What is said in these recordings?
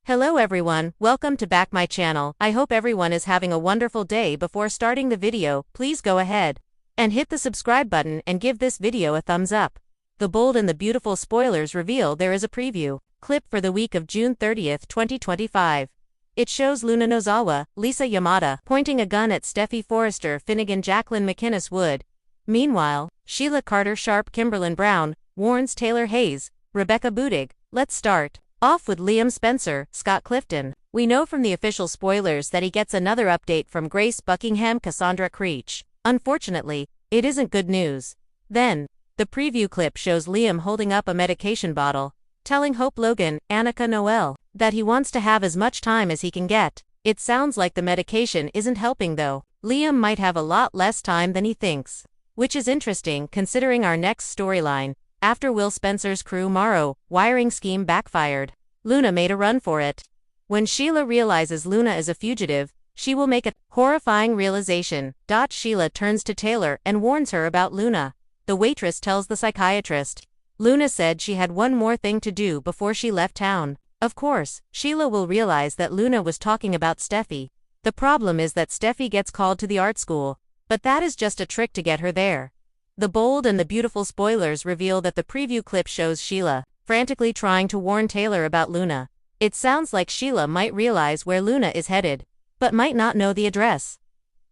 Hello everyone, welcome to back my channel. I hope everyone is having a wonderful day. Before starting the video, please go ahead and hit the subscribe button and give this video a thumbs up. The bold and the beautiful spoilers reveal there is a preview clip for the week of June 30th, 2025. It shows Luna Nozawa, Lisa Yamada, pointing a gun at Steffy Forrester, Finnegan Jacqueline McInnes Wood. Meanwhile, Sheila Carter Sharp Kimberlyn Brown warns Taylor Hayes, Rebecca Budig. Let's start off with Liam Spencer, Scott Clifton. We know from the official spoilers that he gets another update from Grace Buckingham Cassandra Creech. Unfortunately, it isn't good news. Then, the preview clip shows Liam holding up a medication bottle, telling Hope Logan, Annika Noel, that he wants to have as much time as he can get. It sounds like the medication isn't helping though. Liam might have a lot less time than he thinks. Which is interesting considering our next storyline. After Will Spencer's crew Morrow wiring scheme backfired, Luna made a run for it. When Sheila realizes Luna is a fugitive, she will make a horrifying realization. Sheila turns to Taylor and warns her about Luna. The waitress tells the psychiatrist. Luna said she had one more thing to do before she left town. Of course, Sheila will realize that Luna was talking about Steffy. The problem is that Steffy gets called to the art school, but that is just a trick to get her there. The bold and the beautiful spoilers reveal that the preview clip shows Sheila frantically trying to warn Taylor about Luna. It sounds like Sheila might realize where Luna is headed, but might not know the address.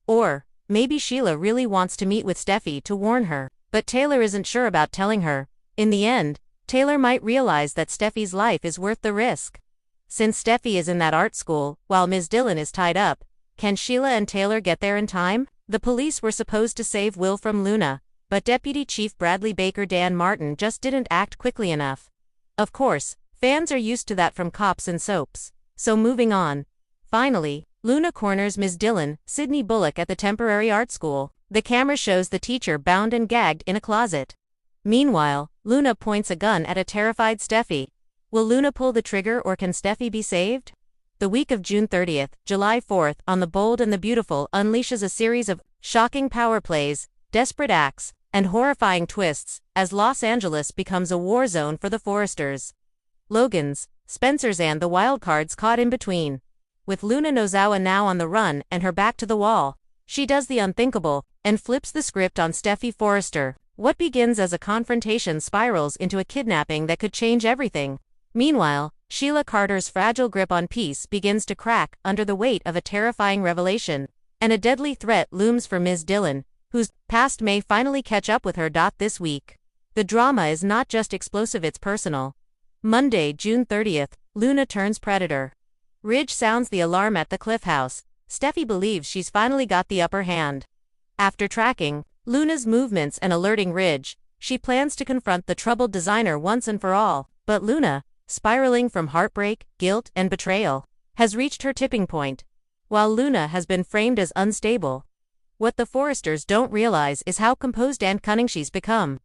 Or, maybe Sheila really wants to meet with Steffy to warn her, but Taylor isn't sure about telling her. In the end, Taylor might realize that Steffy's life is worth the risk. Since Steffy is in that art school, while Ms. Dillon is tied up, can Sheila and Taylor get there in time? The police were supposed to save Will from Luna, but Deputy Chief Bradley Baker Dan Martin just didn't act quickly enough. Of course, fans are used to that from cops and soaps. So moving on. Finally, Luna corners Ms. Dillon, Sydney Bullock at the temporary art school. The camera shows the teacher bound and gagged in a closet. Meanwhile, Luna points a gun at a terrified Steffy. Will Luna pull the trigger or can Steffy be saved? The week of June 30th, July 4th on The Bold and the Beautiful unleashes a series of shocking power plays, desperate acts, and horrifying twists, as Los Angeles becomes a war zone for the Forresters, Logans, Spencers and the wildcards caught in between. With Luna Nozawa now on the run and her back to the wall, she does the unthinkable, and flips the script on Steffy Forrester. What begins as a confrontation spirals into a kidnapping that could change everything. Meanwhile, Sheila Carter's fragile grip on peace begins to crack under the weight of a terrifying revelation, and a deadly threat looms for Ms. Dillon, whose past may finally catch up with her. This week, the drama is not just explosive, it's personal. Monday, June 30th, Luna turns predator. Ridge sounds the alarm at the Cliff House. Steffy believes she's finally got the upper hand. After tracking Luna's movements and alerting Ridge, she plans to confront the troubled designer once and for all. But Luna, spiraling from heartbreak, guilt, and betrayal, has reached her tipping point. While Luna has been framed as unstable, what the Forresters don't realize is how composed and cunning she's become.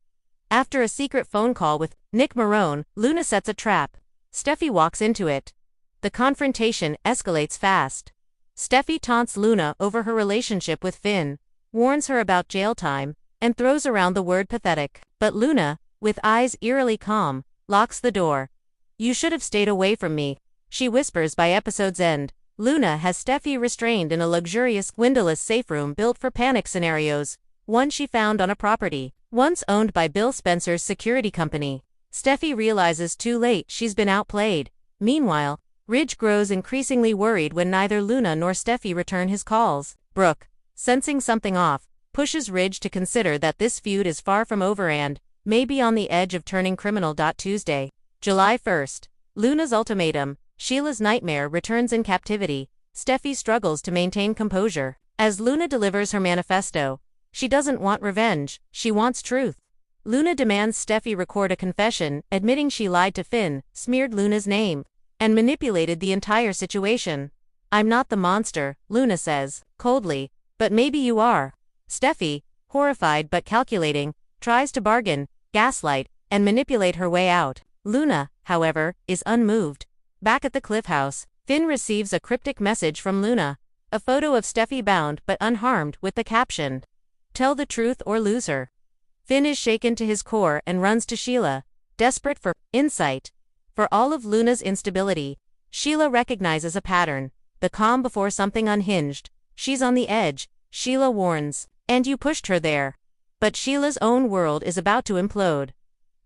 After a secret phone call with Nick Marone, Luna sets a trap. Steffy walks into it. The confrontation escalates fast. Steffy taunts Luna over her relationship with Finn, warns her about jail time, and throws around the word pathetic. But Luna, with eyes eerily calm, locks the door. "You should have stayed away from me," she whispers. By episode's end, Luna has Steffy restrained in a luxurious, windowless safe room built for panic scenarios, one she found on a property once owned by Bill Spencer's security company. Steffy realizes too late she's been outplayed. Meanwhile, Ridge grows increasingly worried when neither Luna nor Steffy return his calls. Brooke, sensing something off, pushes Ridge to consider that this feud is far from over and may be on the edge of turning criminal. Tuesday, July 1st, Luna's ultimatum. Sheila's nightmare returns in captivity. Steffy struggles to maintain composure. As Luna delivers her manifesto, she doesn't want revenge, she wants truth. Luna demands Steffy record a confession, admitting she lied to Finn, smeared Luna's name, and manipulated the entire situation. "I'm not the monster," Luna says, coldly, "but maybe you are." Steffy, horrified but calculating, tries to bargain, gaslight, and manipulate her way out. Luna, however, is unmoved. Back at the Cliff House, Finn receives a cryptic message from Luna. A photo of Steffy bound but unharmed with the caption, "Tell the truth or lose her." Finn is shaken to his core and runs to Sheila, desperate for insight. For all of Luna's instability, Sheila recognizes a pattern. The calm before something unhinged. She's on the edge, Sheila warns. And you pushed her there. But Sheila's own world is about to implode.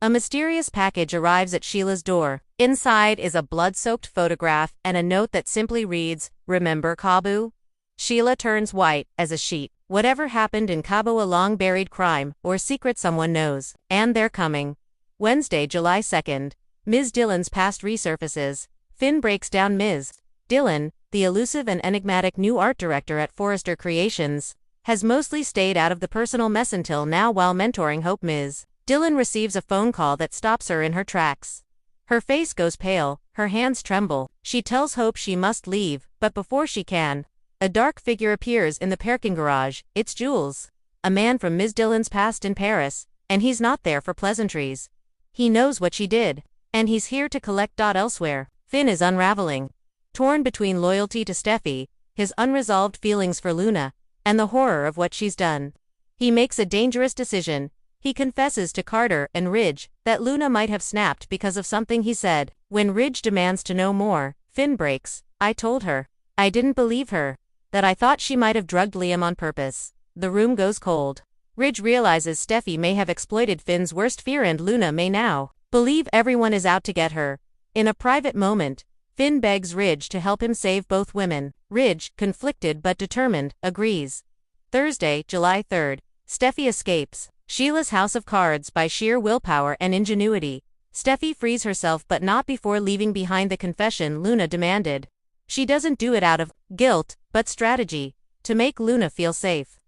A mysterious package arrives at Sheila's door. Inside is a blood-soaked photograph and a note that simply reads, "Remember Cabo?" Sheila turns white as a sheet. Whatever happened in Cabo, a long-buried crime or secret someone knows. And they're coming. Wednesday, July 2nd. Ms. Dillon's past resurfaces. Finn breaks down Ms. Dillon, the elusive and enigmatic new art director at Forrester Creations, has mostly stayed out of the personal mess until now while mentoring Hope. Ms. Dillon receives a phone call that stops her in her tracks. Her face goes pale, her hands tremble. She tells Hope she must leave, but before she can, a dark figure appears in the parking garage. It's Jules, a man from Ms. Dillon's past in Paris, and he's not there for pleasantries. He knows what she did, and he's here to collect. Elsewhere, Finn is unraveling. Torn between loyalty to Steffy, his unresolved feelings for Luna, and the horror of what she's done. He makes a dangerous decision. He confesses to Carter and Ridge that Luna might have snapped because of something he said. When Ridge demands to know more, Finn breaks. "I told her. I didn't believe her. That I thought she might have drugged Liam on purpose." The room goes cold. Ridge realizes Steffy may have exploited Finn's worst fear and Luna may now believe everyone is out to get her. In a private moment, Finn begs Ridge to help him save both women. Ridge, conflicted but determined, agrees. Thursday, July 3rd. Steffy escapes Sheila's house of cards by sheer willpower and ingenuity. Steffy frees herself but not before leaving behind the confession Luna demanded. She doesn't do it out of guilt, but strategy, to make Luna feel safe.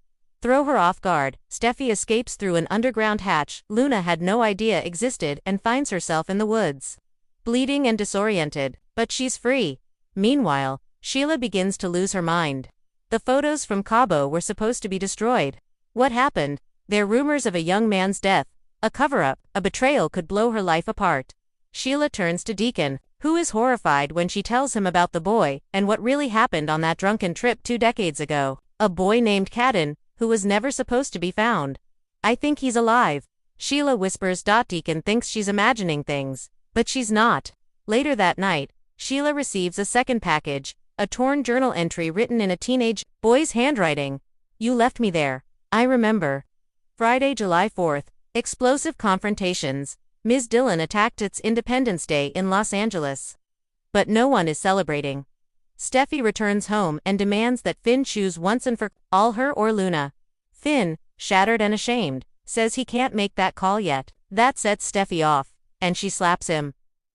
Throw her off guard, Steffy escapes through an underground hatch Luna had no idea existed and finds herself in the woods. Bleeding and disoriented, but she's free. Meanwhile, Sheila begins to lose her mind. The photos from Cabo were supposed to be destroyed. What happened? They're rumors of a young man's death. A cover-up, a betrayal could blow her life apart. Sheila turns to Deacon, who is horrified when she tells him about the boy and what really happened on that drunken trip 2 decades ago. A boy named Cadden, who was never supposed to be found. "I think he's alive," Sheila whispers. Deacon thinks she's imagining things, but she's not. Later that night, Sheila receives a second package, a torn journal entry written in a teenage boy's handwriting. "You left me there. I remember." Friday, July 4th. Explosive confrontations. Ms. Dillon attacked its Independence Day in Los Angeles. But no one is celebrating. Steffy returns home and demands that Finn choose once and for all her or Luna. Finn, shattered and ashamed, says he can't make that call yet. That sets Steffy off, and she slaps him.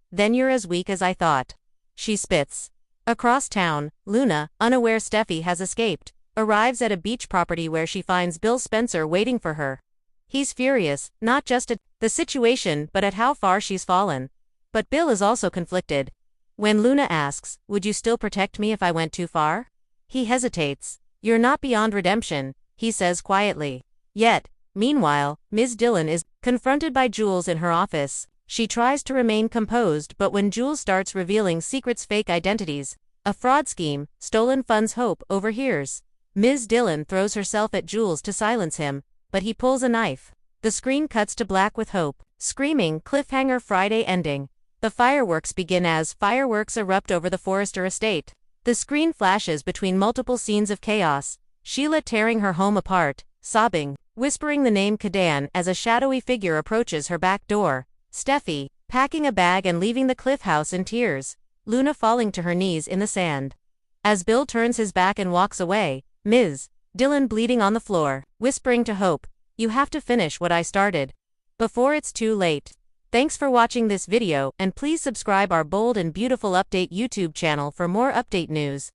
"Then you're as weak as I thought." She spits. Across town, Luna, unaware Steffy has escaped, arrives at a beach property where she finds Bill Spencer waiting for her. He's furious, not just at the situation but at how far she's fallen. But Bill is also conflicted. When Luna asks, "Would you still protect me if I went too far?" he hesitates. "You're not beyond redemption," he says quietly. Yet, meanwhile, Ms. Dillon is confronted by Jules in her office. She tries to remain composed, but when Jules starts revealing secrets, fake identities, a fraud scheme, stolen funds, Hope overhears. Ms. Dillon throws herself at Jules to silence him, but he pulls a knife. The screen cuts to black with Hope screaming. Cliffhanger. Friday ending. The fireworks begin as fireworks erupt over the Forrester estate. The screen flashes between multiple scenes of chaos. Sheila tearing her home apart, sobbing, whispering the name Cadden as a shadowy figure approaches her back door. Steffy, packing a bag and leaving the Cliff house in tears. Luna falling to her knees in the sand. As Bill turns his back and walks away, Ms. Dillon bleeding on the floor, whispering to Hope, "You have to finish what I started before it's too late." Thanks for watching this video, and please subscribe our bold and beautiful update YouTube channel for more update news.